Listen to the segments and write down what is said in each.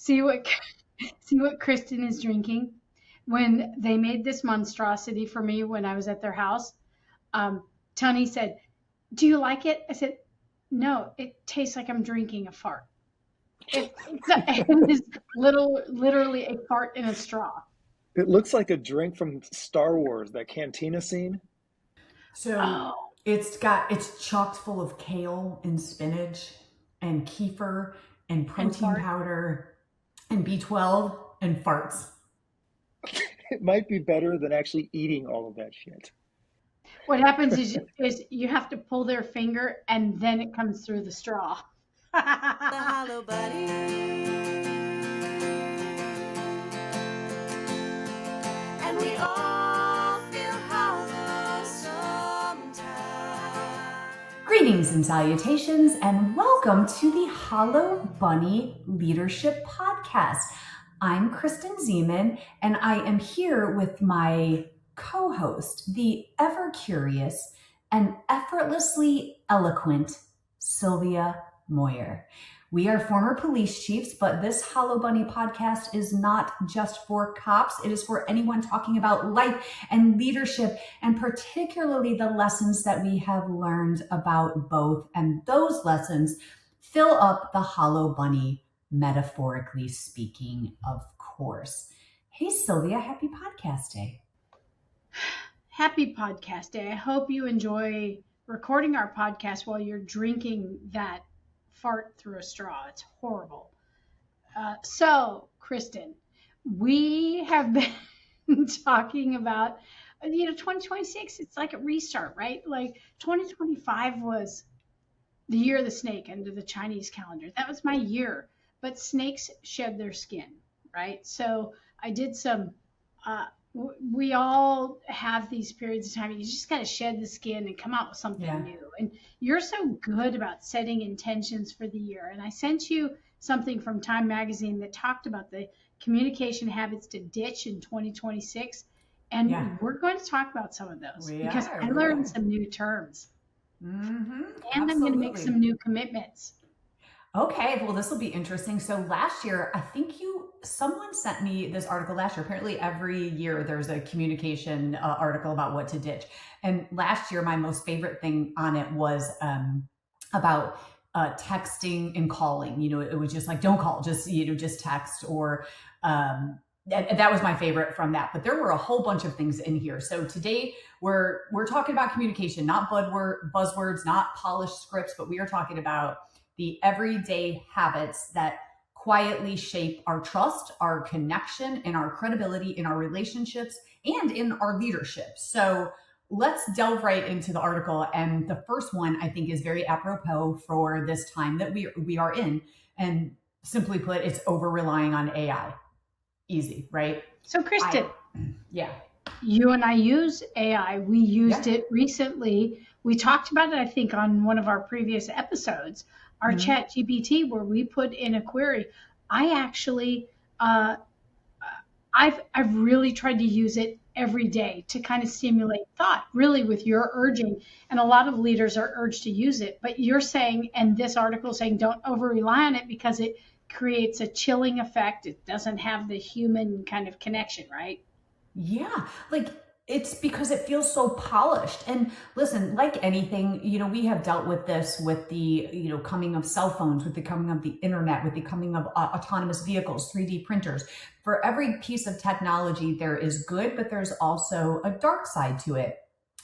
See what see what Kristen is drinking. When they made this monstrosity for me when I was at their house, Tony said, "Do you like it?" I said, "No, it tastes like I'm drinking a fart. It is literally a fart in a straw." It looks like a drink from Star Wars, that cantina scene. So Oh, it's chocked full of kale and spinach and kefir and and protein fart. powder and B12 and farts. It might be better than actually eating all of that shit. What happens is you have to pull their finger and then it comes through the straw. The Hollow Buddy. And we all feel hollow sometimes. Greetings and salutations, and welcome to the Hollow Bunny Leadership Podcast. I'm Kristen Zeman, and I am here with my co-host, the ever-curious and effortlessly eloquent Sylvia Moyer. We are former police chiefs, but this Hollow Bunny podcast is not just for cops. It is for anyone talking about life and leadership, and particularly the lessons that we have learned about both. And those lessons fill up the Hollow Bunny, metaphorically speaking, of course. Hey, Sylvia, happy podcast day. Happy podcast day. I hope you enjoy recording our podcast while you're drinking that fart through a straw. It's horrible. So, Kristen, we have been talking about, 2026, it's like a restart, right? Like 2025 was the year of the snake under the Chinese calendar. That was my year. But snakes shed their skin, right? So I did some, we all have these periods of time. You just got to shed the skin and come out with something new. And you're so good about setting intentions for the year. And I sent you something from Time Magazine that talked about the communication habits to ditch in 2026. And we're going to talk about some of those because I learned some new terms. And I'm going to make some new commitments. Okay, well, this will be interesting. So last year, I think someone sent me this article last year. Apparently every year there's a communication article about what to ditch. And last year, my most favorite thing on it was about texting and calling. It was just like, don't call, just text, or that was my favorite from that. But there were a whole bunch of things in here. So today we're talking about communication, not buzzwords, not polished scripts, but we are talking about the everyday habits that quietly shape our trust, our connection, and our credibility in our relationships and in our leadership. So let's delve right into the article. And the first one, I think, is very apropos for this time that we are in. And simply put, it's over-relying on AI. Easy, right? So, Kristen, you and I use AI. We used it recently. We talked about it, I think, on one of our previous episodes, our chat GPT, where we put in a query. I actually, I've really tried to use it every day to kind of stimulate thought, really with your urging. And a lot of leaders are urged to use it. But you're saying, and this article is saying, don't over-rely on it because it creates a chilling effect. It doesn't have the human kind of connection, right? Yeah, like it's because it feels so polished. And listen, like anything, we have dealt with this with the, coming of cell phones, with the coming of the internet, with the coming of autonomous vehicles, 3D printers. For every piece of technology, there is good, but there's also a dark side to it.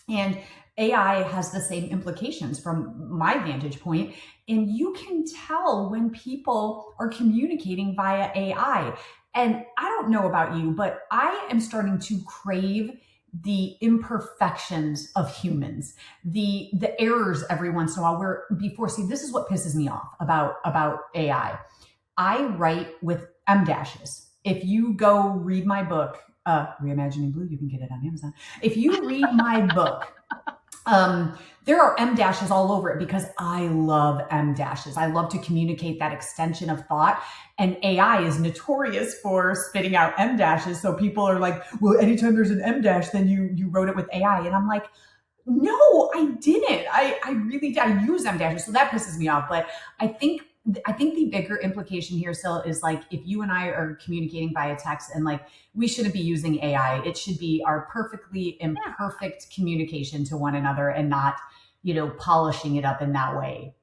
And AI has the same implications from my vantage point. And you can tell when people are communicating via AI. And I don't know about you, but I am starting to crave the imperfections of humans, the errors every once in a while see, this is what pisses me off about AI. I write with M dashes. If you go read my book, Reimagining Blue, you can get it on Amazon. If you read my book, there are M dashes all over it because I love M dashes. I love to communicate that extension of thought. And AI is notorious for spitting out M dashes. So people are like, well, anytime there's an M dash, then you wrote it with AI. And I'm like, no, I didn't. I really use M dashes. So that pisses me off. But I think I think the bigger implication here still is like, if you and I are communicating via text, and like, we shouldn't be using AI. It should be our perfectly imperfect communication to one another, and not, polishing it up in that way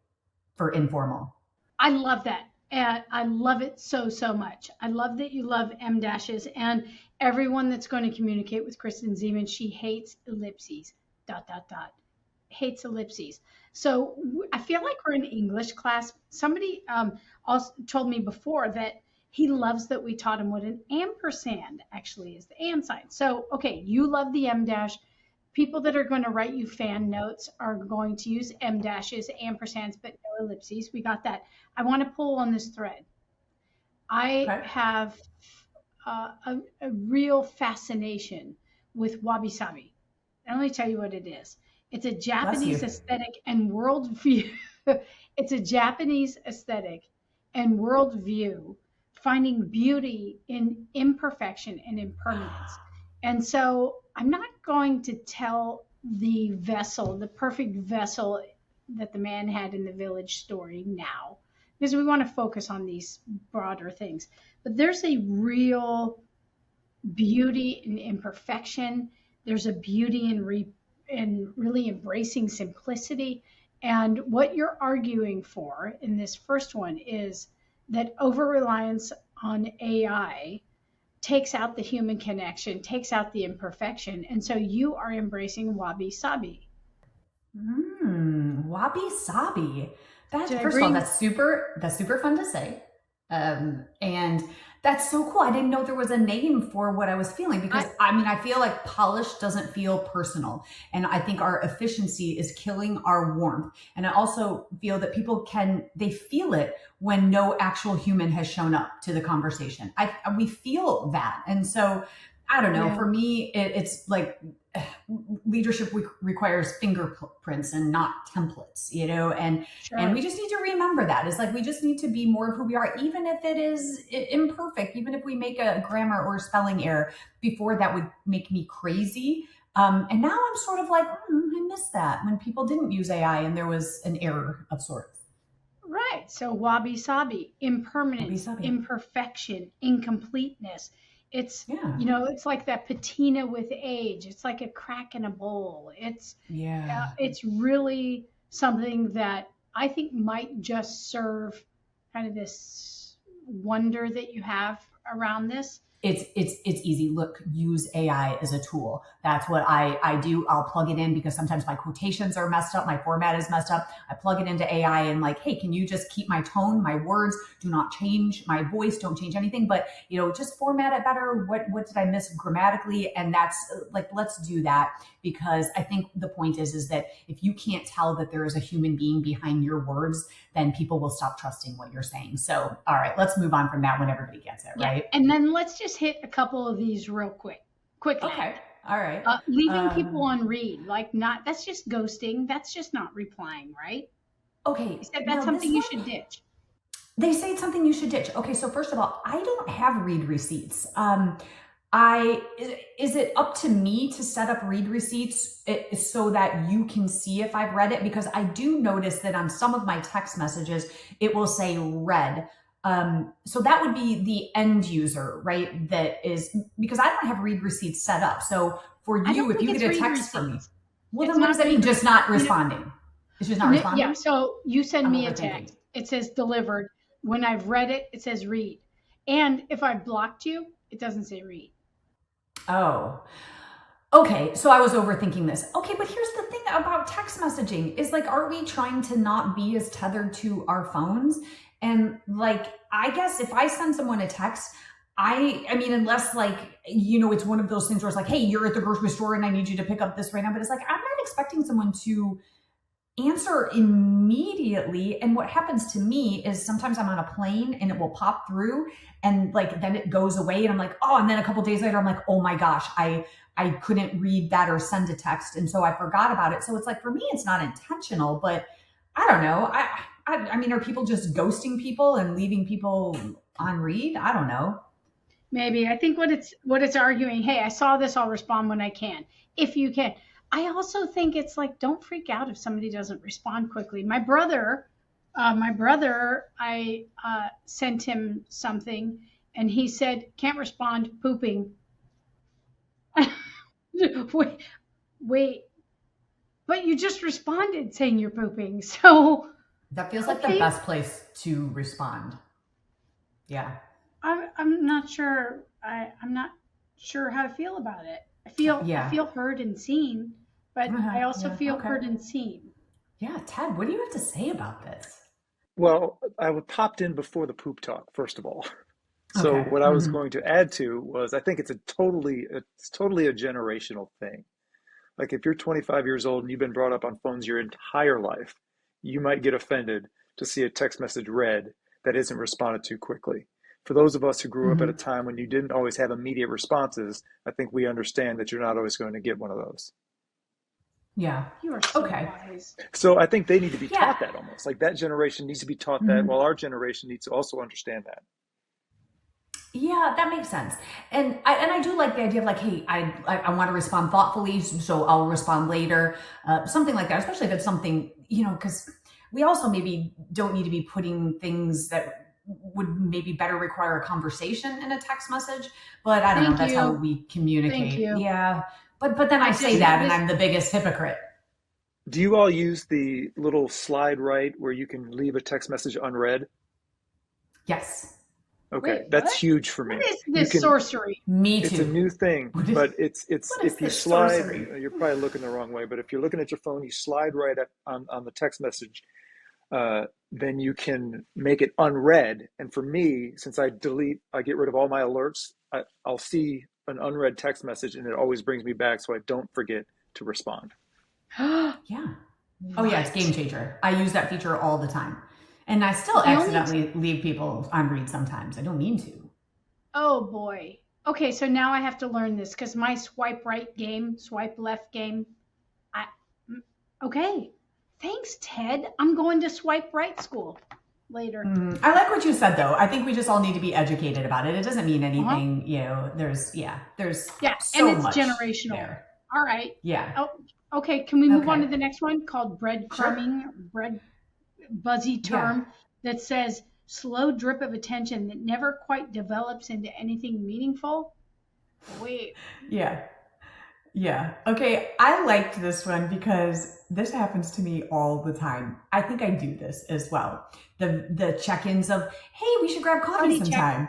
for informal. I love that. And I love it so, so much. I love that you love M dashes, and everyone that's going to communicate with Kristen Zeman, she hates ellipses, dot, dot, dot, hates ellipses. So I feel like we're in English class. Somebody also told me before that he loves that we taught him what an ampersand actually is, the and sign. So, okay, you love the M dash. People that are going to write you fan notes are going to use M dashes, ampersands, but no ellipses. We got that. I want to pull on this thread. I have a real fascination with wabi sabi. And let me tell you what it is. It's a Japanese aesthetic and worldview. It's a Japanese aesthetic and worldview, finding beauty in imperfection and impermanence. And so I'm not going to tell the vessel, the perfect vessel that the man had in the village story now, because we want to focus on these broader things. But there's a real beauty in imperfection. There's a beauty in really embracing simplicity. And what you're arguing for in this first one is that over-reliance on AI takes out the human connection, takes out the imperfection. And so you are embracing wabi sabi. Wabi sabi. First of all, that's super fun to say. And that's so cool. I didn't know there was a name for what I was feeling, because I feel like polish doesn't feel personal. And I think our efficiency is killing our warmth. And I also feel that people they feel it when no actual human has shown up to the conversation. We feel that. And so I don't know, for me, it's like leadership requires fingerprints and not templates, and we just need to remember that. It's like, we just need to be more of who we are, even if it is imperfect, even if we make a grammar or spelling error. Before, that would make me crazy. And now I'm sort of like, I miss that when people didn't use AI and there was an error of sorts. Right. So wabi sabi, impermanence, imperfection, incompleteness. It's, it's like that patina with age. It's like a crack in a bowl. It's really something that I think might just serve kind of this wonder that you have around this. It's easy. Look, use AI as a tool. That's what I do. I'll plug it in, because sometimes my quotations are messed up. My format is messed up. I plug it into AI and like, hey, can you just keep my tone, my words, do not change my voice, don't change anything, but just format it better. What did I miss grammatically? And that's like, let's do that, because I think the point is that if you can't tell that there is a human being behind your words, then people will stop trusting what you're saying. So, all right, let's move on from that when everybody gets it, right? And then let's just hit a couple of these real quickly. Okay. All right. Leaving people on read, that's just ghosting. That's just not replying, right? Okay. That's something you should ditch. They say it's something you should ditch. Okay. So first of all, I don't have read receipts. Is it up to me to set up read receipts so that you can see if I've read it? Because I do notice that on some of my text messages, it will say read. So that would be the end user, right? That is, because I don't have read receipts set up. So for you, if you get a text from me, well, then what does that mean? Just not responding? It's just not responding? Yeah. So you send me a text. It says delivered. When I've read it, it says read. And if I've blocked you, it doesn't say read. Oh, okay. So I was overthinking this. Okay. But here's the thing about text messaging is like, are we trying to not be as tethered to our phones? And like, I guess if I send someone a text, I mean, unless like, it's one of those things where it's like, hey, you're at the grocery store and I need you to pick up this right now. But it's like, I'm not expecting someone to answer immediately. And what happens to me is sometimes I'm on a plane and it will pop through and like, then it goes away and I'm like, oh, and then a couple of days later, I'm like, oh my gosh, I couldn't read that or send a text. And so I forgot about it. So it's like, for me, it's not intentional, but I don't know. I mean, are people just ghosting people and leaving people on read? I don't know. Maybe. I think what it's arguing, hey, I saw this, I'll respond when I can, if you can. I also think it's like, don't freak out if somebody doesn't respond quickly. My brother My brother, I sent him something, and he said, "Can't respond, pooping." wait, wait, but you just responded saying you're pooping, so That feels like the okay. best place to respond. Yeah. I'm not sure. I'm not sure how to feel about it. I feel heard and seen, but I also feel Okay. heard and seen. Yeah, Ted, what do you have to say about this? Well, I popped in before the poop talk, first of all. So Okay. what I was going to add to was I think it's totally a generational thing. Like if you're 25 years old and you've been brought up on phones your entire life, you might get offended to see a text message read that isn't responded to quickly. For those of us who grew up at a time when you didn't always have immediate responses, I think we understand that you're not always going to get one of those. Yeah. You are so Okay. wise. So I think they need to be Yeah. taught that almost. Like that generation needs to be taught that, while our generation needs to also understand that. Yeah, that makes sense. And I do like the idea of like, hey, I want to respond thoughtfully, so I'll respond later, something like that. Especially if it's something, because we also maybe don't need to be putting things that would maybe better require a conversation in a text message. But I don't know. Thank That's how you. we communicate. Thank you. Yeah. But then I say just- that, and I'm the biggest hypocrite. Do you all use the little slide right where you can leave a text message unread? Yes. Okay, Wait, that's what? huge for me. What is You this can, sorcery? Me it's too. a new thing, What is- but it's what is if you this slide, sorcery? you're probably looking the wrong way, but if you're looking at your phone, you slide right up on the text message, then you can make it unread. And for me, since I get rid of all my alerts, I'll see an unread text message and it always brings me back so I don't forget to respond. Yeah. Oh yeah, it's game changer. I use that feature all the time. And I still The only- accidentally leave people on read sometimes. I don't mean to. Oh boy. Okay, so now I have to learn this because my swipe right game, swipe left game. Okay. Thanks, Ted. I'm going to swipe right school later. I like what you said though. I think we just all need to be educated about it. It doesn't mean anything, there's Yeah, so and it's much generational. there. All right. Yeah. Oh, okay. Can we move on Okay. to the next one called breadcrumbing? Buzzy term that says slow drip of attention that never quite develops into anything meaningful. Wait. Yeah. Yeah. Okay. I liked this one because this happens to me all the time. I think I do this as well. The check-ins of, hey, we should grab coffee Buddy check. sometime.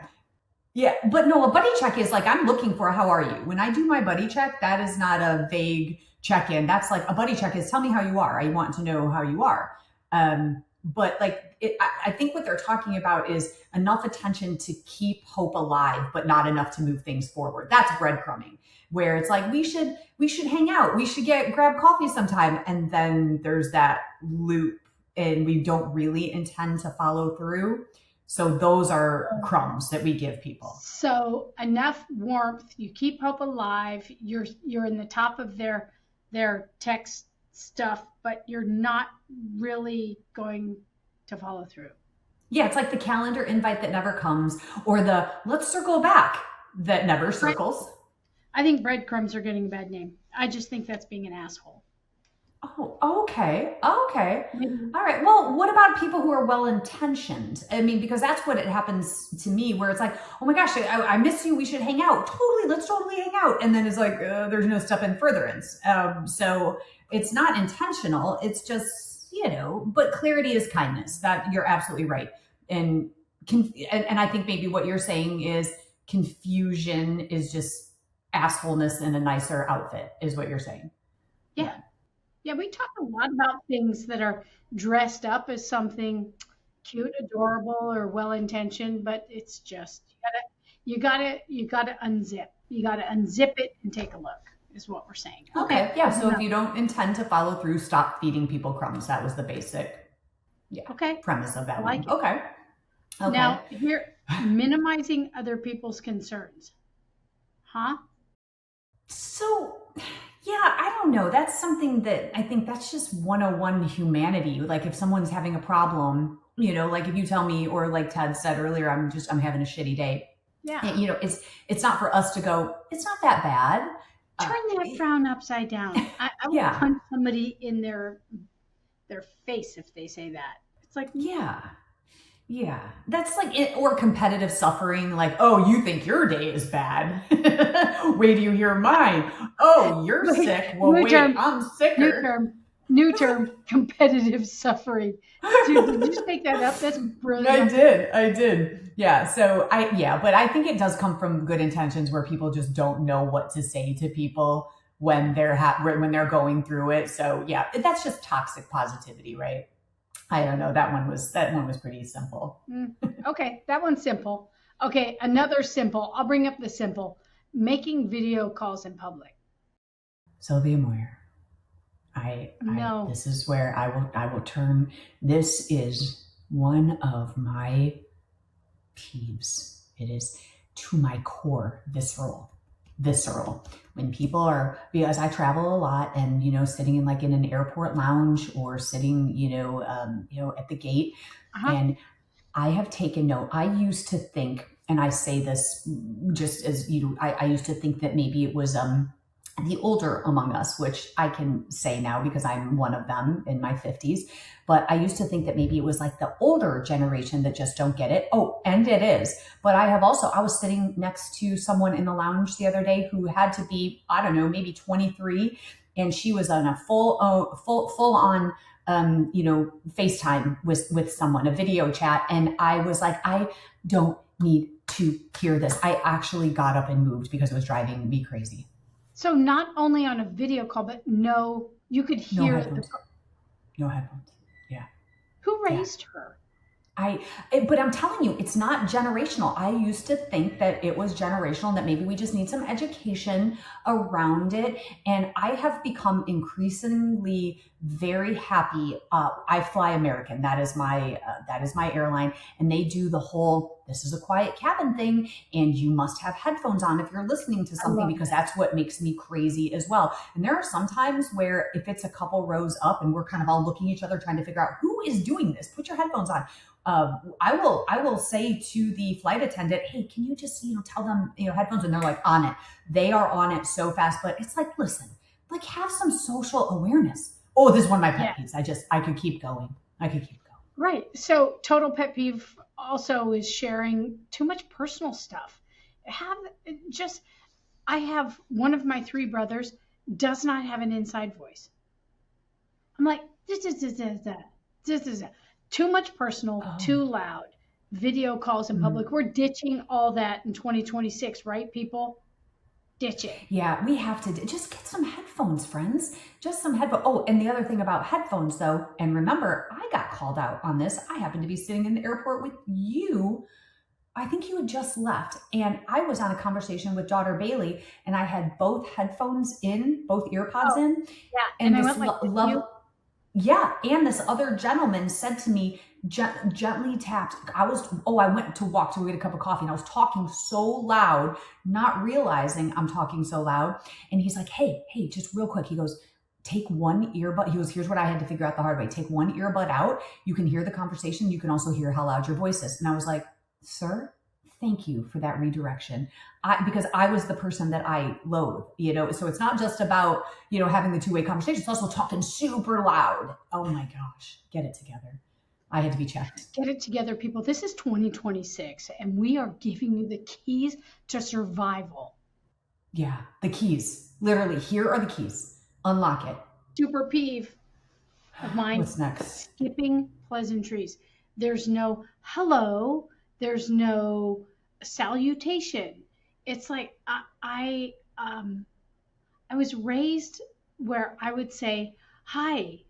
Yeah, but no, a buddy check is like, I'm looking for how are you? When I do my buddy check, that is not a vague check-in. That's like a buddy check is tell me how you are. I want to know how you are. But like, I think what they're talking about is enough attention to keep hope alive, but not enough to move things forward. That's breadcrumbing, where it's like, we should hang out. We should grab coffee sometime. And then there's that loop and we don't really intend to follow through. So those are crumbs that we give people. So enough warmth, you keep hope alive. You're in the top of their text stuff, but you're not really going to follow through. Yeah, it's like the calendar invite that never comes, or the let's circle back that never circles. I think breadcrumbs are getting a bad name. I just think that's being an asshole. Oh, okay. All right. Well, what about people who are well-intentioned? I mean, because that's what it happens to me, where it's like, oh my gosh, I miss you. We should hang out. Let's totally hang out. And then it's like, there's no step in furtherance. So it's not intentional. It's just, but clarity is kindness. That you're absolutely right. And I think maybe what you're saying is confusion is just assholeness in a nicer outfit, is what you're saying. Yeah, we talk a lot about things that are dressed up as something cute, adorable, or well-intentioned, but it's just you gotta unzip. You gotta unzip it and take a look, is what we're saying. Okay. Yeah. So if you don't intend to follow through, stop feeding people crumbs. That was the basic premise of that one. Okay. Now here, minimizing other people's concerns. So yeah, I don't know. That's something that I think that's just 101 humanity. Like if someone's having a problem, like if you tell me, or like Ted said earlier, I'm having a shitty day. Yeah. And, it's not for us to go, it's not that bad. Turn that frown upside down. I would punch somebody in their face if they say that. It's like, Yeah. Yeah. That's like it, or competitive suffering. Like, oh, you think your day is bad. Wait till you hear mine. Oh, you're Wait, sick. Well, new wait, term, I'm new sicker. term, competitive suffering. Dude, did you just make that up? That's brilliant. I did. Yeah. So but I think it does come from good intentions where people just don't know what to say to people when when they're going through it. So yeah, that's just toxic positivity, right? I don't know. That one was pretty simple. Okay, that one's simple. Okay, another simple. I'll bring up the simple. Making video calls in public. Sylvia Moyer. No. This is where I will turn. This is one of my peeves. It is to my core visceral. When people are, because I travel a lot, and sitting in like in an airport lounge or sitting at the gate, and I have taken note. I used to think, and I say this just as I used to think that maybe it was the older among us, which I can say now because I'm one of them in my 50s. But I used to think that maybe it was like the older generation that just don't get it. Oh, and it is. But I was sitting next to someone in the lounge the other day who had to be, I don't know, maybe 23. And she was on a full on, FaceTime with someone, a video chat. And I was like, I don't need to hear this. I actually got up and moved because it was driving me crazy. So not only on a video call, but you could hear No headphones. Yeah. Who raised her? But I'm telling you, it's not generational. I used to think that it was generational, that maybe we just need some education around it. And I have become increasingly very happy. I fly American. That is my airline. And they do the whole, this is a quiet cabin thing. And you must have headphones on if you're listening to something, because that's what makes me crazy as well. And there are some times where if it's a couple rows up and we're kind of all looking at each other, trying to figure out who is doing this, put your headphones on. I will say to the flight attendant, hey, can you just, tell them, headphones, and they're like on it. They are on it so fast, but it's like, listen, like have some social awareness. Oh, this is one of my pet peeves. I could keep going. Right. So total pet peeve also is sharing too much personal stuff. I have one of my 3 brothers does not have an inside voice. I'm like, this is too much personal, too loud. Video calls in public. We're ditching all that in 2026, right, people? Ditch it. Yeah, we have to just get some headphones, friends. Just some headphones. Oh, and the other thing about headphones, though, and remember, I got called out on this. I happened to be sitting in the airport with you. I think you had just left, and I was on a conversation with daughter Bailey, and I had both headphones in, both earpods in. Yeah, and this yeah, and this other gentleman said to me, gently tapped. I went to walk to get a cup of coffee, and I was talking so loud, not realizing I'm talking so loud. And he's like, hey, just real quick. He goes, take one earbud. He goes, here's what I had to figure out the hard way. Take one earbud out. You can hear the conversation. You can also hear how loud your voice is. And I was like, sir, thank you for that redirection. Because I was the person that I loathe, so it's not just about, having the two-way conversation. It's also talking super loud. Oh my gosh, get it together. I had to be checked. Get it together, people. This is 2026, and we are giving you the keys to survival. Yeah, the keys. Literally, here are the keys. Unlock it. Super peeve of mine. What's next? Skipping pleasantries. There's no hello. There's no salutation. It's like I was raised where I would say, hi,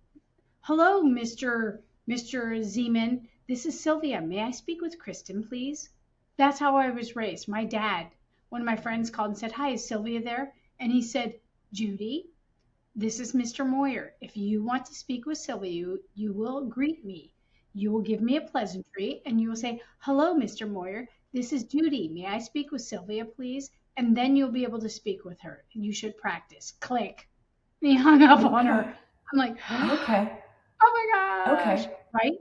hello, Mr. Zeman. This is Sylvia. May I speak with Kristen, please? That's how I was raised. My dad, one of my friends called and said, hi, is Sylvia there? And he said, Judy, this is Mr. Moyer. If you want to speak with Sylvia, you will greet me. You will give me a pleasantry, and you will say, hello, Mr. Moyer. This is Judy. May I speak with Sylvia, please? And then you'll be able to speak with her. And you should practice. Click. And he hung up on her. I'm like, okay. Oh my gosh. Okay. Right?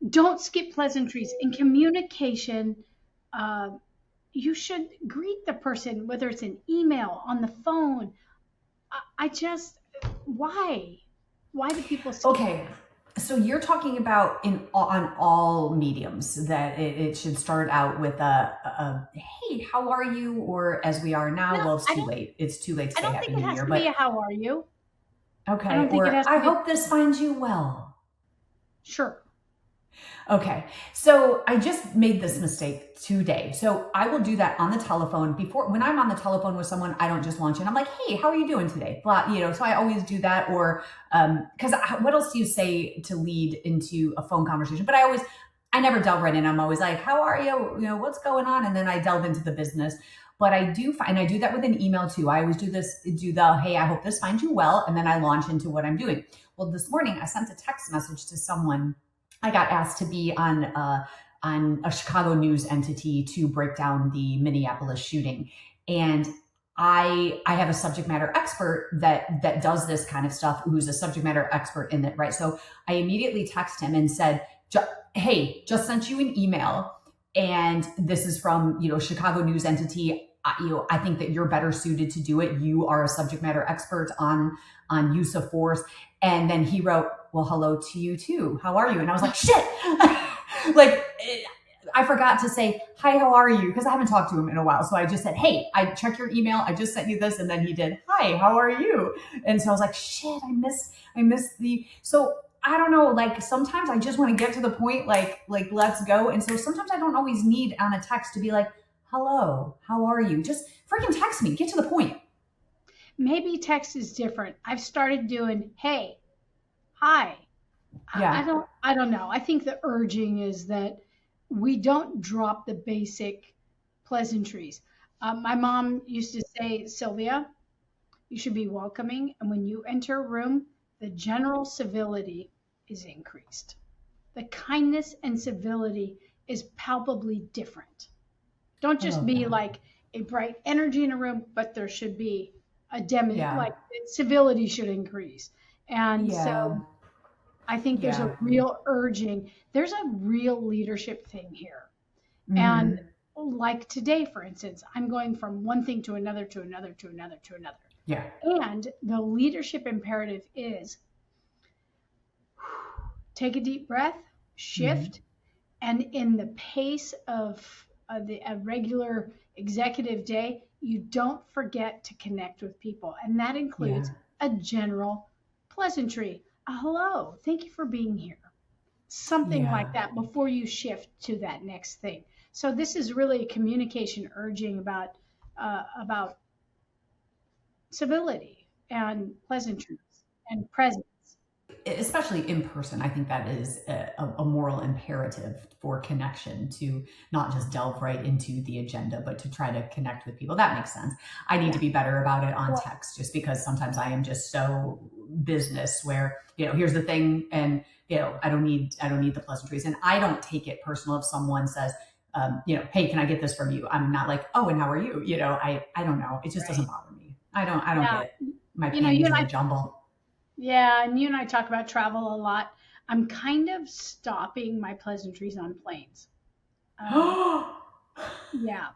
Don't skip pleasantries. In communication, you should greet the person, whether it's an email, on the phone. Why? Why do people skip? Okay. So you're talking about on all mediums that it should start out with a hey, how are you? Or as we are now, No, well, it's I too don't. late. It's too late to I say don't Happy think it New has Year, to be a but how are you. I okay. don't think it Or has I to be. hope this finds you well. Sure. Okay, so I just made this mistake today. So I will do that on the telephone when I'm on the telephone with someone. I don't just launch in. I'm like, hey, how are you doing today? Blah, so I always do that. Or because what else do you say to lead into a phone conversation? But I never delve right in. I'm always like, how are you? What's going on? And then I delve into the business. But I do find, I do that with an email too. I always do the, hey, I hope this finds you well. And then I launch into what I'm doing. Well, this morning I sent a text message to someone. I got asked to be on a Chicago news entity to break down the Minneapolis shooting. And I have a subject matter expert that does this kind of stuff, who's a subject matter expert in it, right? So I immediately text him and said, hey, just sent you an email. And this is from, Chicago news entity. I think that you're better suited to do it. You are a subject matter expert on use of force. And then he wrote, well, hello to you too. How are you? And I was like, shit. Like, I forgot to say, hi, how are you? Because I haven't talked to him in a while. So I just said, hey, I checked your email. I just sent you this. And then he did, hi, how are you? And so I was like, shit, I missed so I don't know, like sometimes I just want to get to the point, like let's go. And so sometimes I don't always need on a text to be like, hello, how are you? Just freaking text me, get to the point. Maybe text is different. I've started doing, hey, hi. Yeah. I don't know. I think the urging is that we don't drop the basic pleasantries. My mom used to say, Sylvia, you should be welcoming. And when you enter a room, the general civility is increased. The kindness and civility is palpably different. Don't just be like a bright energy in a room, but there should be a like civility should increase. And so I think there's a real urging. There's a real leadership thing here. Mm-hmm. And like today, for instance, I'm going from one thing to another, to another, to another, to another. Yeah. And the leadership imperative is take a deep breath, shift, and in the pace of a regular executive day, you don't forget to connect with people. And that includes a general pleasantry. Hello, thank you for being here. Something like that before you shift to that next thing. So this is really a communication urging about civility and pleasantries and presence. Especially in person, I think that is a moral imperative for connection, to not just delve right into the agenda, but to try to connect with people. That makes sense. I need to be better about it on text, just because sometimes I am just so business where, here's the thing, and I don't need the pleasantries. And I don't take it personal if someone says, hey, can I get this from you? I'm not like, oh, and how are you? I don't know. It just doesn't bother me. I don't get my panties in a jumble. Yeah, and you and I talk about travel a lot. I'm kind of stopping my pleasantries on planes. Yeah.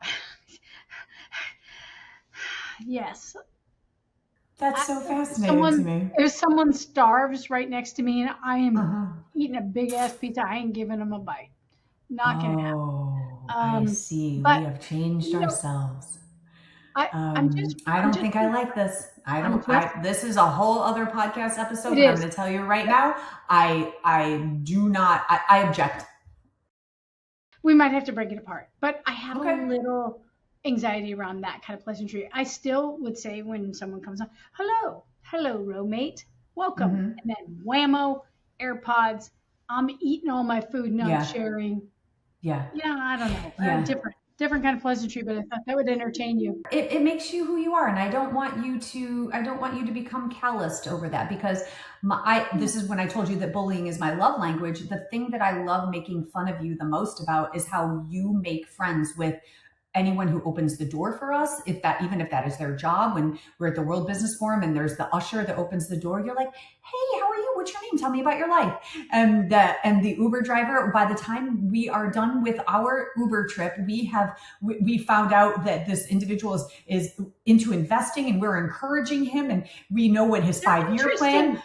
Yes. That's so fascinating to me. If someone starves right next to me and I am eating a big ass pizza, I ain't giving them a bite. Not gonna happen. I see. We have changed ourselves. I don't think I like this. This is a whole other podcast episode. I'm going to tell you right now, I do not, I object. We might have to break it apart, but I have a little anxiety around that kind of pleasantry. I still would say when someone comes on, hello, roommate, welcome. And then whammo, AirPods, I'm eating all my food, not sharing. Yeah, I don't know. Different kind of pleasantry, but I thought that would entertain you. It makes you who you are, and I don't want you to become calloused over that, because this is when I told you that bullying is my love language. The thing that I love making fun of you the most about is how you make friends with anyone who opens the door for us, even if that is their job. When we're at the World Business Forum and there's the usher that opens the door, you're like, hey, how are you? What's your name? Tell me about your life. And the Uber driver, by the time we are done with our Uber trip, we found out that this individual is into investing, and we're encouraging him, and we know what his 5-year plan.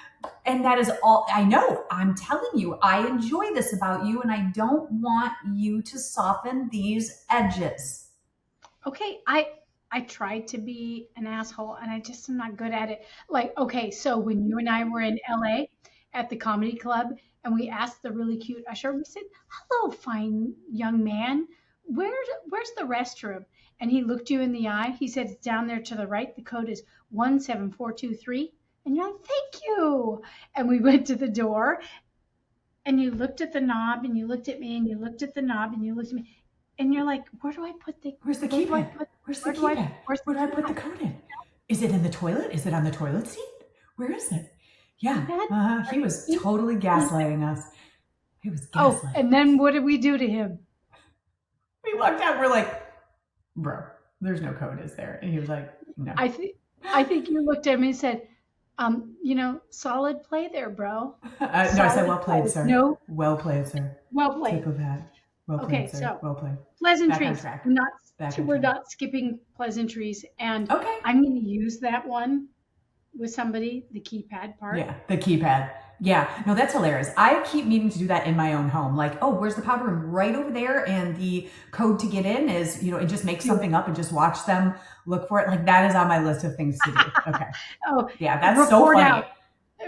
And that is all I know. I'm telling you, I enjoy this about you, and I don't want you to soften these edges. Okay, I tried to be an asshole and I just am not good at it. Like, okay, so when you and I were in LA at the comedy club and we asked the really cute usher, we said, "Hello, fine young man. Where's the restroom?" And he looked you in the eye. He said, "It's down there to the right. The code is 17423." And you're like, "Thank you." And we went to the door and you looked at the knob and you looked at me and you looked at the knob and you looked at me and you're like, "Where do I put the Where's the where do I keypad? put Where's the where do I keypad? where's Where do I the put the keypad?" code in? Is it in the toilet? Is it on the toilet seat? Where is it? Yeah. Keypad? He was totally gaslighting us. He was Oh, gaslighting. and then what did we do to him? We walked out. We're like, bro, there's no code, is there? And he was like, no. I think you looked at me and said, solid play there, bro. No, I said, Solid well played, play. sir. No, Well played, sir. well Tip played. of hat. Well Okay, played, sir. so Well played. pleasantries. track. We're not skipping pleasantries, and Okay. I'm going to use that one with somebody, the keypad part. Yeah, the keypad. Yeah, no, that's hilarious. I keep needing to do that in my own home. Like, oh, where's the powder room? Right over there. And the code to get in is, it just makes something up and just watch them look for it. Like, that is on my list of things to do. Okay. Oh, Yeah, that's so funny.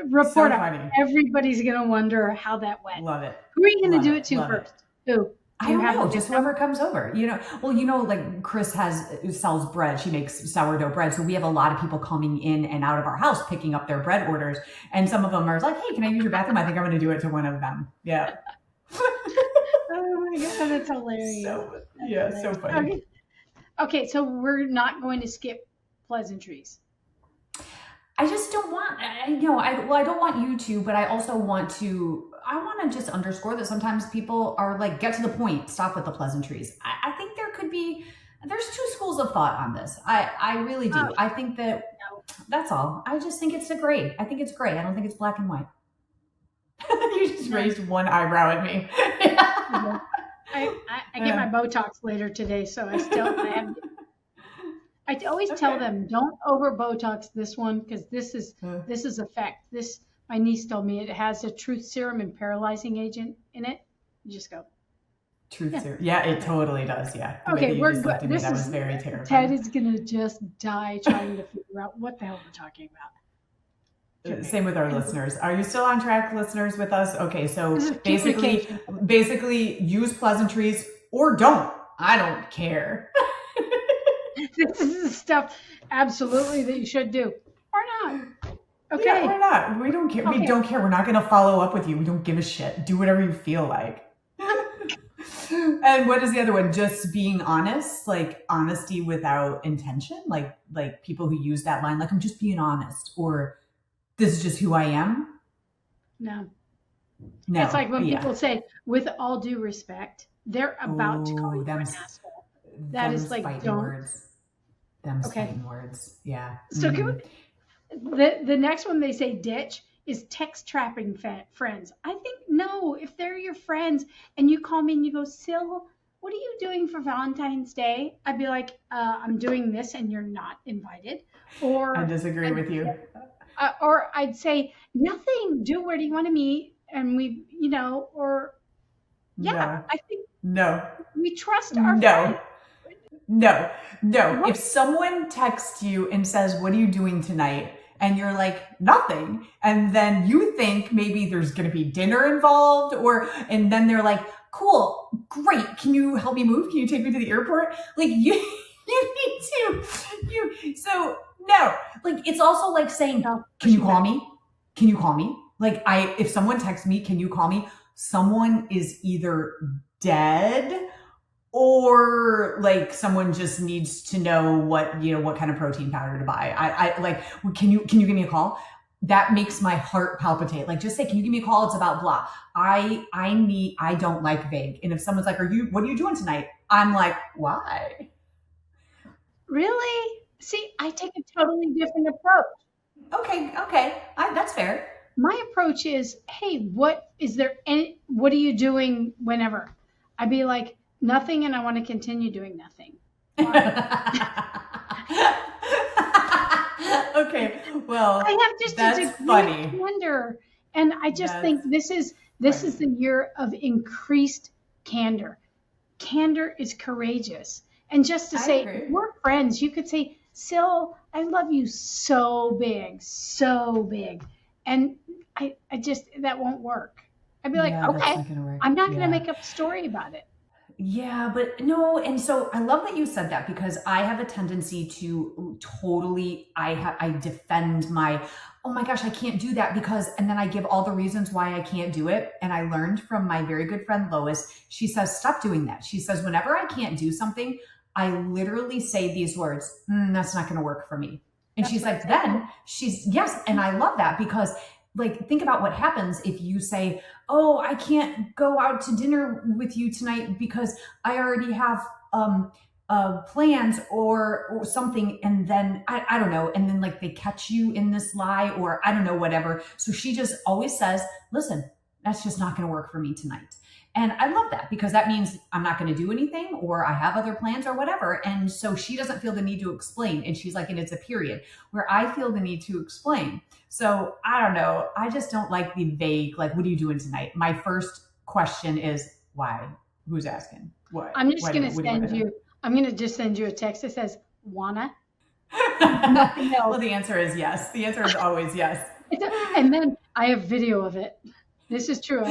Report So out. funny. Everybody's going to wonder how that went. Love it. Who are you going to Love do it. it to Love first? Who? I don't know, just whoever comes over, like Chris sells bread. She makes sourdough bread. So we have a lot of people coming in and out of our house, picking up their bread orders. And some of them are like, "Hey, can I use your bathroom?" I think I'm going to do it to one of them. Yeah. Oh my God, that's hilarious. So funny. Okay, so we're not going to skip pleasantries. I just don't want, I don't want you to, but I also want to just underscore that sometimes people are like, get to the point, stop with the pleasantries. I think there's two schools of thought on this. I really do. I think that's all. I just think it's a gray. I think it's gray. I don't think it's black and white. You just raised one eyebrow at me. I get my Botox later today, so I always tell them, don't over Botox this one because this is effect. My niece told me it has a truth serum and paralyzing agent in it. You just go. Truth serum. Yeah, it totally does. Yeah. Okay, we're good. That was very terrifying. Ted is gonna just die trying to figure out what the hell we're talking about. Same with our listeners. Are you still on track, listeners, with us? Okay, so basically use pleasantries or don't. I don't care. This is the stuff absolutely that you should do or not. Okay. Yeah, we're not. We don't care. Okay. We don't care. We're not going to follow up with you. We don't give a shit. Do whatever you feel like. And what is the other one? Just being honest, like honesty without intention. Like people who use that line, like, I'm just being honest, or this is just who I am. No. It's like when people say, with all due respect, they're about to call you an asshole. That is like, don't. Words. Them fighting words. Yeah. So the next one they say ditch is text trapping friends. I think, no, if they're your friends and you call me and you go, "Sil, what are you doing for Valentine's Day?" I'd be like, "I'm doing this and you're not invited." Or I disagree with you. Or I'd say, "Nothing, where do you want to meet?" And we, or yeah, I think we trust our friends. No. What? If someone texts you and says, "What are you doing tonight?" and you're like, "Nothing," and then you think maybe there's going to be dinner involved, and then they're like, "Cool, great. Can you help me move? Can you take me to the airport?" Like you need to, so no, like it's also like saying, "Can you call me? Can you call me?" Like if someone texts me, "Can you call me?" Someone is either dead or like someone just needs to know what kind of protein powder to buy. I like, can you give me a call? That makes my heart palpitate. Like, just say, "Can you give me a call? It's about blah." I don't like vague. And if someone's like, "What are you doing tonight?" I'm like, "Why?" Really? See, I take a totally different approach. Okay. That's fair. My approach is, "Hey, what are you doing whenever?" I'd be like, "Nothing, and I want to continue doing nothing." Okay. Well, I have just a that's degree funny. of candor, and I just think this is the year of increased candor. Candor is courageous, and just to I say agree. we're friends, you could say, "Sil, I love you so big, so big," and I just that won't work. I'd be like, Yeah, that's "Okay, not gonna work. I'm not going to Yeah. make up a story about it." Yeah, but no, and so I love that you said that because I have a tendency to totally I defend my, oh my gosh, I can't do that because, and then I give all the reasons why I can't do it. And I learned from my very good friend Lois. She says, stop doing that. She says, whenever I can't do something, I literally say these words, that's not going to work for me. And That's she's what I like, said. then she's, yes. And I love that because, like, think about what happens if you say, oh, I can't go out to dinner with you tonight because I already have plans or something. And then I don't know. And then like they catch you in this lie or I don't know, whatever. So she just always says, listen, that's just not going to work for me tonight. And I love that because that means I'm not going to do anything or I have other plans or whatever. And so she doesn't feel the need to explain. And she's like, and it's a period where I feel the need to explain. So I don't know. I just don't like the vague, like, what are you doing tonight? My first question is why? Who's asking? What? I'm just What- going to what do you send wanna you. I'm going to just send you a text that says, "Wanna?" know? Nothing else. Well, the answer is yes. The answer is always yes. And then I have video of it. This is true.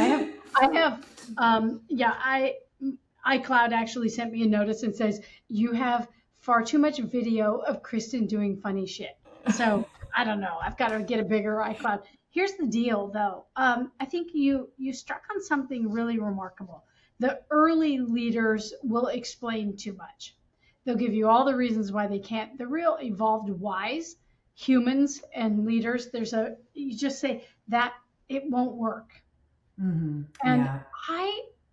iCloud actually sent me a notice and says you have far too much video of Kristen doing funny shit. So I don't know. I've got to get a bigger iCloud. Here's the deal, though. I think you struck on something really remarkable. The early leaders will explain too much. They'll give you all the reasons why they can't. The real evolved wise humans and leaders, you just say that it won't work. Mm-hmm. And Yeah.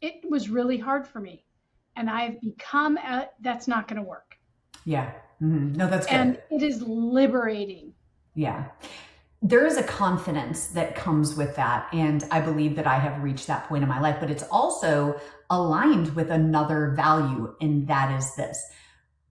it was really hard for me. And I've become, that's not going to work. Yeah. Mm-hmm. No, that's good. And it is liberating. Yeah. There is a confidence that comes with that. And I believe that I have reached that point in my life, but it's also aligned with another value. And that is this.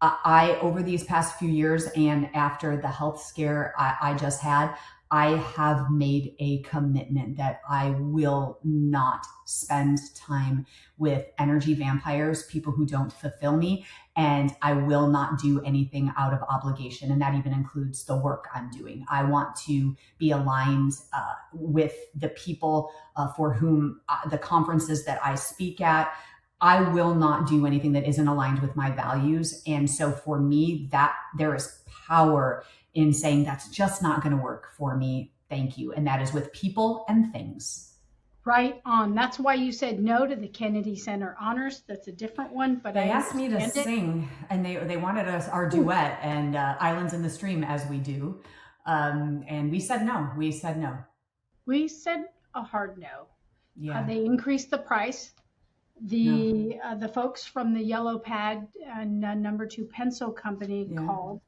I, over these past few years and after the health scare I just had, I have made a commitment that I will not spend time with energy vampires, people who don't fulfill me, and I will not do anything out of obligation. And that even includes the work I'm doing. I want to be aligned with the people for whom the conferences that I speak at. I will not do anything that isn't aligned with my values. And so for me, that there is power in saying that's just not going to work for me. Thank you. And that is with people and things. Right on. That's why you said no to the Kennedy Center Honors. That's a different one, but They I asked me to understand it. sing and they wanted us our duet and Islands in the Stream as we do. And we said no. We said no. We said a hard no. Yeah. They increased the price. The folks from the Yellow Pad and number 2 pencil company called.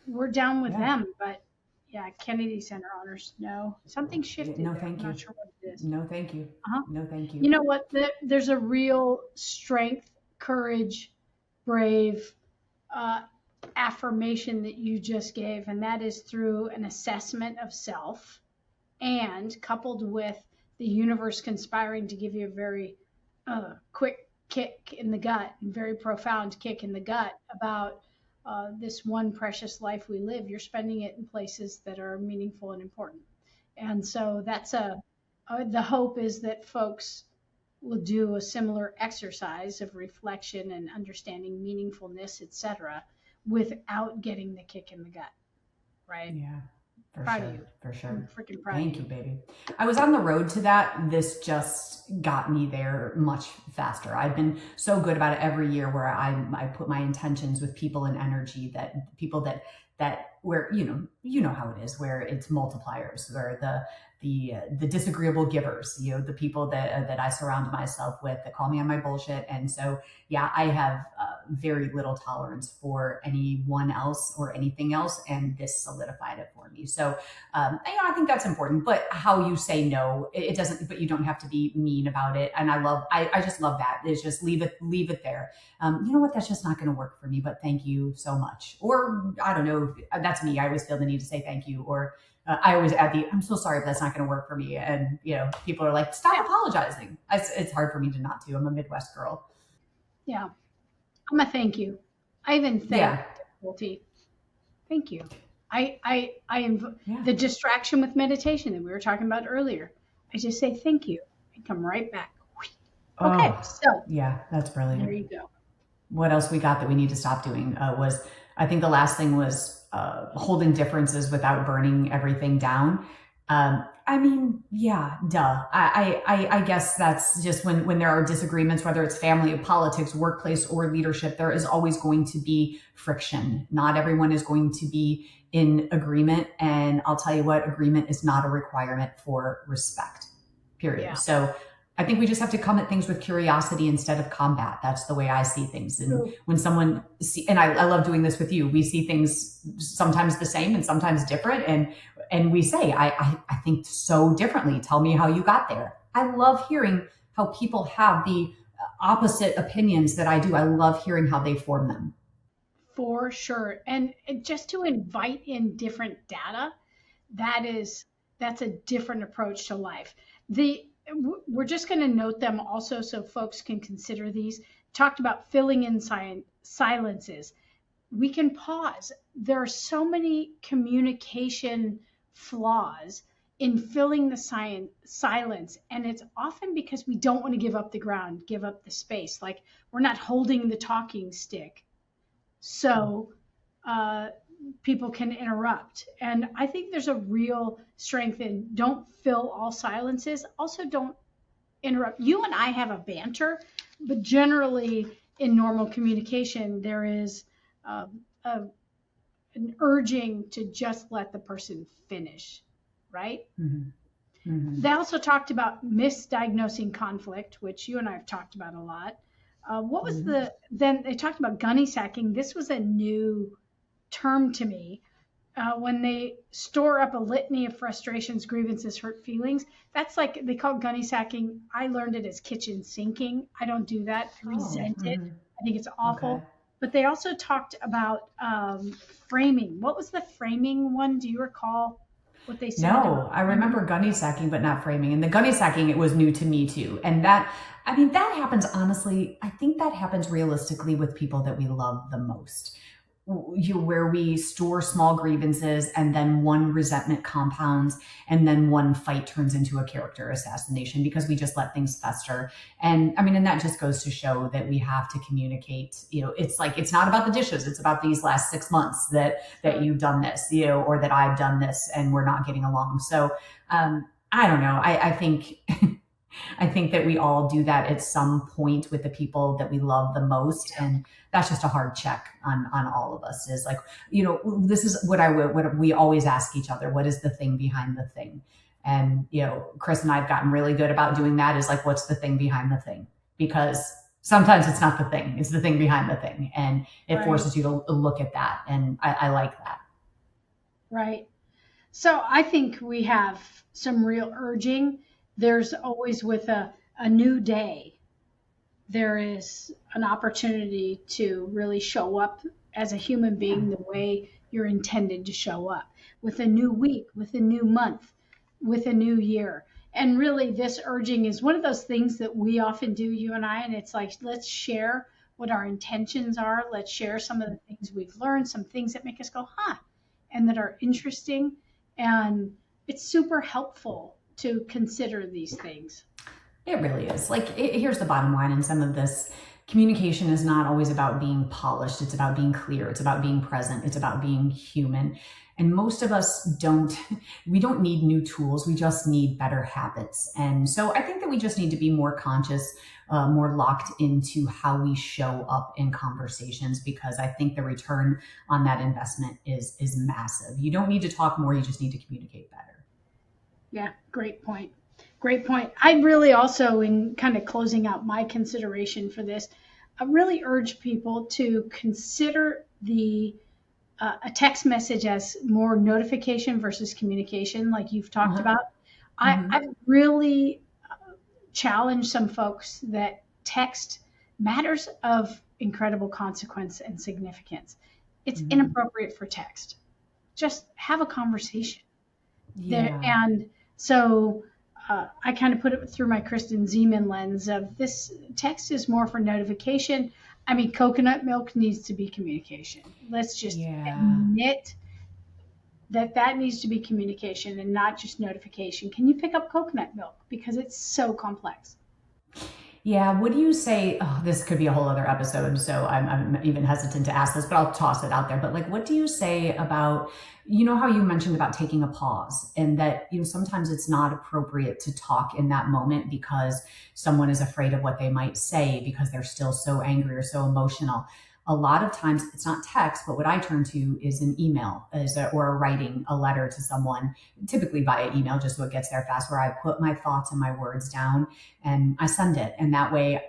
We're down with them, but yeah, Kennedy Center Honors, no. Something shifted. No, there. thank I'm you. not sure what it is. No, thank you. Uh-huh. No, thank you. You know what? There's a real strength, courage, brave affirmation that you just gave, and that is through an assessment of self and coupled with the universe conspiring to give you a very quick kick in the gut, very profound kick in the gut about this one precious life we live. You're spending it in places that are meaningful and important. And so that's the hope is that folks will do a similar exercise of reflection and understanding meaningfulness, etc., without getting the kick in the gut. Right? Yeah. For Proud sure, of you. for sure. I'm freaking proud Thank of you, baby. I was on the road to that. This just got me there much faster. I've been so good about it every year where I put my intentions with people and energy that people that where, you know how it is, where it's multipliers, where the disagreeable givers, the people that I surround myself with that call me on my bullshit. And so, yeah, I have very little tolerance for anyone else or anything else. And this solidified it for me. So, I think that's important, but how you say no, it doesn't, but you don't have to be mean about it. And I just love that. It's just leave it there. You know what? That's just not going to work for me, but thank you so much. Or I don't know, that's me. I always feel the need to say thank you, or I always add I'm so sorry, but that's not going to work for me. And, people are like, stop apologizing. It's hard for me to not to. I'm a Midwest girl. Yeah. I'm a thank you. I even thank difficulty. Thank you. I am the distraction with meditation that we were talking about earlier. I just say thank you and come right back. Okay. So yeah, that's brilliant. There you go. What else we got that we need to stop doing was, I think the last thing was holding differences without burning everything down. Duh. I guess that's just when there are disagreements, whether it's family, politics, workplace, or leadership, there is always going to be friction. Not everyone is going to be in agreement. And I'll tell you what, agreement is not a requirement for respect, period. Yeah. So I think we just have to come at things with curiosity instead of combat. That's the way I see things. And when someone and I love doing this with you, we see things sometimes the same and sometimes different. And we say, I think so differently. Tell me how you got there. I love hearing how people have the opposite opinions that I do. I love hearing how they form them. For sure. And just to invite in different data, that's a different approach to life. We're just going to note them also so folks can consider these. Talked about filling in silences. We can pause. There are so many communication flaws in filling the silence. And it's often because we don't want to give up the ground, give up the space. Like we're not holding the talking stick. So people can interrupt. And I think there's a real strength in don't fill all silences. Also, don't interrupt. You and I have a banter, but generally in normal communication, there is an urging to just let the person finish, right? Mm-hmm. Mm-hmm. They also talked about misdiagnosing conflict, which you and I have talked about a lot. What was then they talked about gunny sacking. This was a new term to me. When they store up a litany of frustrations, grievances, hurt feelings, that's like they call it gunny sacking. I learned it as kitchen sinking. I don't do that. I resent it. I think it's awful. Okay. But they also talked about framing. What was the framing one? Do you recall what they said? No, I remember gunny sacking, but not framing. And the gunny sacking, it was new to me too. And that happens, honestly, I think that happens realistically with people that we love the most. Where we store small grievances and then one resentment compounds and then one fight turns into a character assassination because we just let things fester. And and that just goes to show that we have to communicate. It's like, it's not about the dishes. It's about these last 6 months that you've done this, or that I've done this and we're not getting along. So I don't know. I think I think that we all do that at some point with the people that we love the most. And that's just a hard check on all of us is like, this is what we always ask each other. What is the thing behind the thing? And, Chris and I have gotten really good about doing that is like, what's the thing behind the thing? Because sometimes it's not the thing, it's the thing behind the thing. And it forces you to look at that. And I like that. Right. So I think we have some real urging. There's always with a new day, there is an opportunity to really show up as a human being the way you're intended to show up with a new week, with a new month, with a new year. And really this urging is one of those things that we often do, you and I, and it's like, let's share what our intentions are. Let's share some of the things we've learned, some things that make us go, and that are interesting. And it's super helpful to consider these things. It really is. Like, here's the bottom line in some of this. Communication is not always about being polished. It's about being clear. It's about being present. It's about being human. And most of us don't need new tools. We just need better habits. And so I think that we just need to be more conscious, more locked into how we show up in conversations, because I think the return on that investment is massive. You don't need to talk more. You just need to communicate better. Yeah, great point. Great point. I really also, in kind of closing out my consideration for this, I really urge people to consider a text message as more notification versus communication, like you've talked about. I've really challenged some folks that text matters of incredible consequence and significance. It's inappropriate for text. Just have a conversation. There, and so I kind of put it through my Kristen Zeman lens of this text is more for notification. I mean, coconut milk needs to be communication. Let's just admit that needs to be communication and not just notification. Can you pick up coconut milk? Because it's so complex. Yeah. What do you say? Oh, this could be a whole other episode, so I'm even hesitant to ask this, but I'll toss it out there. But like, what do you say about, you know, how you mentioned about taking a pause, and that, you know, sometimes it's not appropriate to talk in that moment because someone is afraid of what they might say because they're still so angry or so emotional. A lot of times it's not text, but what I turn to is an email or writing a letter to someone, typically via email, just so it gets there fast, where I put my thoughts and my words down and I send it. And that way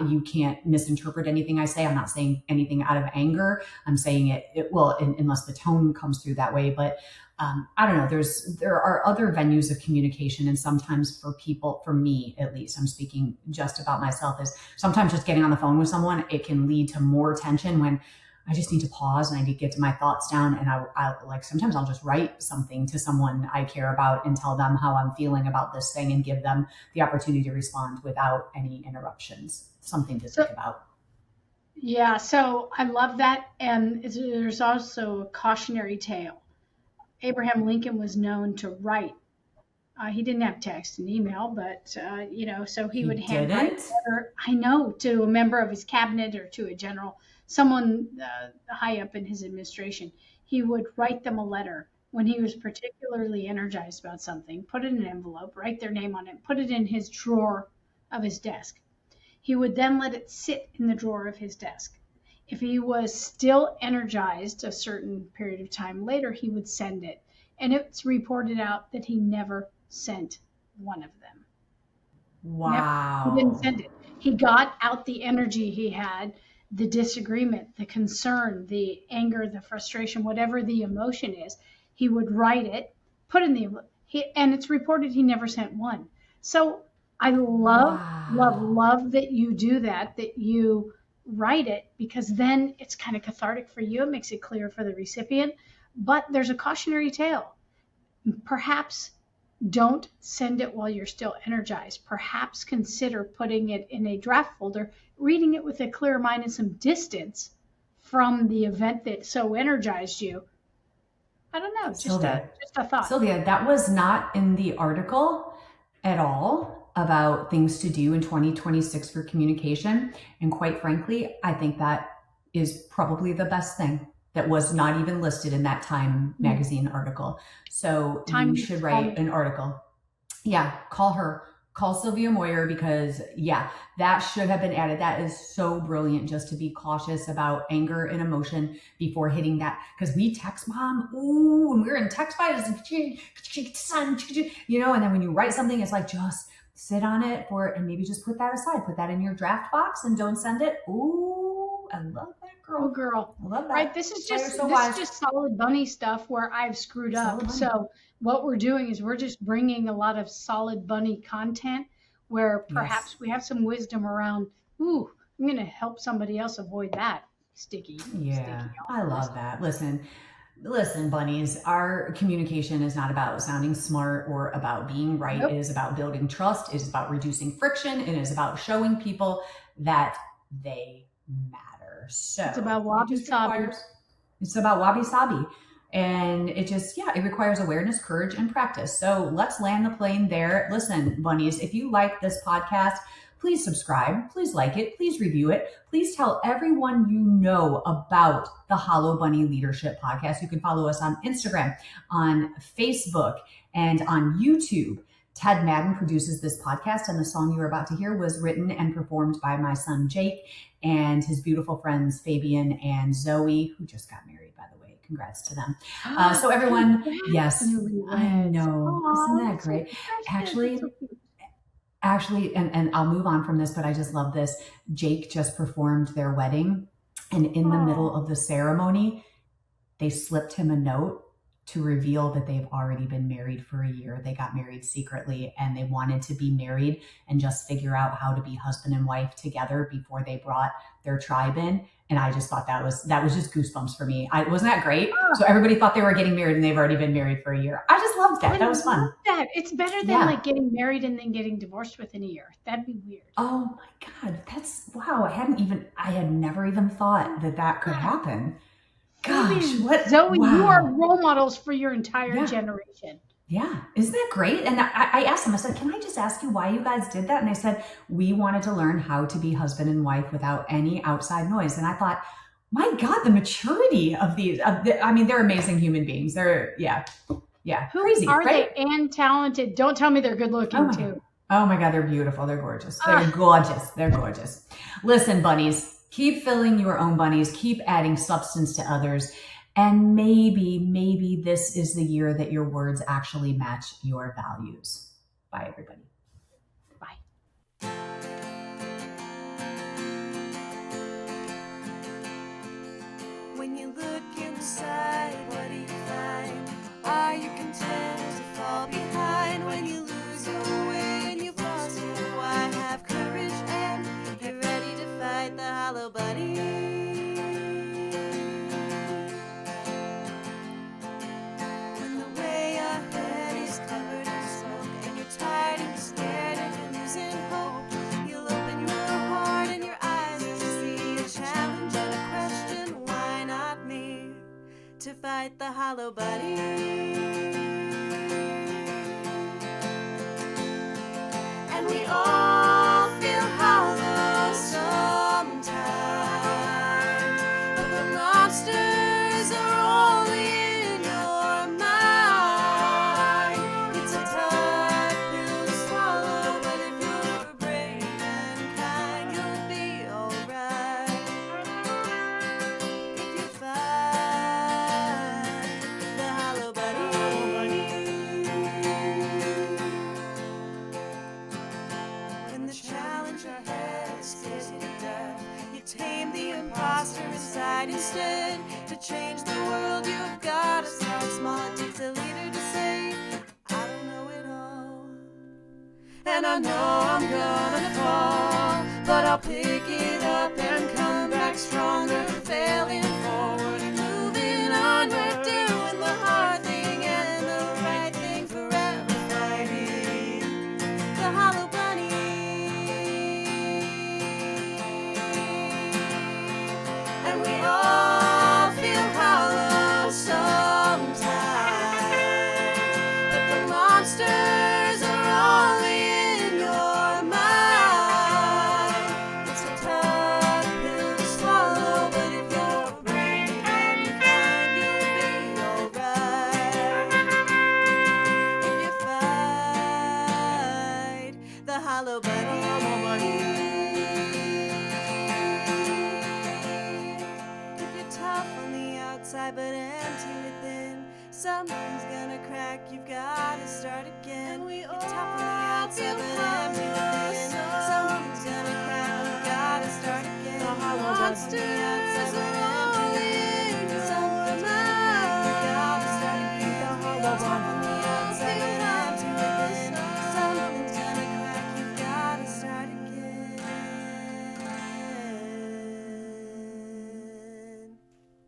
you can't misinterpret anything I say. I'm not saying anything out of anger. I'm saying it well, unless the tone comes through that way. But I don't know, there are other venues of communication. And sometimes for people, for me, at least, I'm speaking just about myself, is sometimes just getting on the phone with someone, it can lead to more tension when I just need to pause and I need to get to my thoughts down. And I like, sometimes I'll just write something to someone I care about and tell them how I'm feeling about this thing and give them the opportunity to respond without any interruptions. Something to think about. Yeah. So I love that. And there's also a cautionary tale. Abraham Lincoln was known to write. He didn't have text and email, but, you know, so he would handwrite a letter, I know, to a member of his cabinet or to a general, someone high up in his administration. He would write them a letter when he was particularly energized about something, put it in an envelope, write their name on it, put it in his drawer of his desk. He would then let it sit in the drawer of his desk. If he was still energized a certain period of time later, he would send it. And it's reported out that he never sent one of them. Wow. Never, he didn't send it. He got out the energy he had, the disagreement, the concern, the anger, the frustration, whatever the emotion is. He would write it, put in and it's reported he never sent one. So I love that you do that you write it, because then it's kind of cathartic for you. It makes it clear for the recipient. But there's a cautionary tale. Perhaps don't send it while you're still energized. Perhaps consider putting it in a draft folder, reading it with a clear mind and some distance from the event that so energized you. I don't know, just a thought. Sylvia, that was not in the article at all about things to do in 2026 for communication. And quite frankly, I think that is probably the best thing that was not even listed in that Time magazine article. So you should write an article. Yeah, call Sylvia Moyer, because that should have been added. That is so brilliant, just to be cautious about anger and emotion before hitting that. Because we text mom, when we're in text fight, you know, and then when you write something, it's like, just sit on it and maybe just put that aside, put that in your draft box and don't send it. Ooh, I love that, girl. I love that. Right. This is just solid bunny stuff where I've screwed up. So what we're doing is we're just bringing a lot of solid bunny content where perhaps we have some wisdom around, I'm going to help somebody else avoid that sticky. I love that. Listen, bunnies, our communication is not about sounding smart or about being right. Nope. It is about building trust. It is about reducing friction. It is about showing people that they matter. So it's about wabi-sabi. It's about wabi-sabi. And it just, it requires awareness, courage, and practice. So let's land the plane there. Listen, bunnies, if you like this podcast, please subscribe, please like it, please review it. Please tell everyone you know about the Hollow Bunny Leadership Podcast. You can follow us on Instagram, on Facebook, and on YouTube. Ted Madden produces this podcast, and the song you're about to hear was written and performed by my son, Jake, and his beautiful friends, Fabian and Zoe, who just got married, by the way. Congrats to them. So everyone, yes, I know. Isn't that great? Actually, and I'll move on from this, but I just love this. Jake just performed their wedding, and in the middle of the ceremony, they slipped him a note to reveal that they've already been married for a year. They got married secretly, and they wanted to be married and just figure out how to be husband and wife together before they brought their tribe in. And I just thought that was just goosebumps for me. Wasn't that great? So everybody thought they were getting married and they've already been married for a year. I just loved that. That was fun. That. It's better than Yeah. like getting married and then getting divorced within a year. That'd be weird. Oh my God. Wow. I had never even thought that could happen. Gosh, what? Zoe, wow. you are role models for your entire generation. Yeah. Isn't that great? And I asked them, I said, can I just ask you why you guys did that? And they said, we wanted to learn how to be husband and wife without any outside noise. And I thought, my God, the maturity of these, I mean, they're amazing human beings. They're, crazy. Are right? they and talented? Don't tell me they're good looking too. Oh my God, they're beautiful. They're gorgeous. They're gorgeous. They're gorgeous. Listen, bunnies, keep filling your own bunnies. Keep adding substance to others. And maybe this is the year that your words actually match your values. Bye, everybody. Bye. When you look inside, what do you find? Are you content to fall behind? When you lose your way and you've lost your why? Have courage and get ready to fight the hollow bunny. When the way ahead is covered in smoke and you're tired and you're scared and you're losing hope, you'll open your heart and your eyes to see a challenge and a question. Why not me? To fight the hollow bunny. And we all feel hollow sometimes, but the monsters are only in your mind. It's a tough pill to swallow, but if you're brave and kind, you'll be alright. If you fight the hollow bunny. When the challenge ahead scares you to death, you tame the imposter inside instead. To change the world, you've got to start small. It takes a leader to say, I don't know it all. And I know I'm gonna fall, but I'll pick it up and come back stronger. Failing forward and moving onward, doing the hard thing and the right thing, forever fighting the hollow bunny. And we all feel hollow sometimes, but the monsters are only in your mind. It's a tough pill to swallow, but if you're brave and kind, you'll be alright. If you fight the hollow bunny. If you're tough on the outside but empty within, something's gonna crack, you've gotta start again. And we all tough on the outside but empty within, something's gonna crack, you've gotta start again. The monster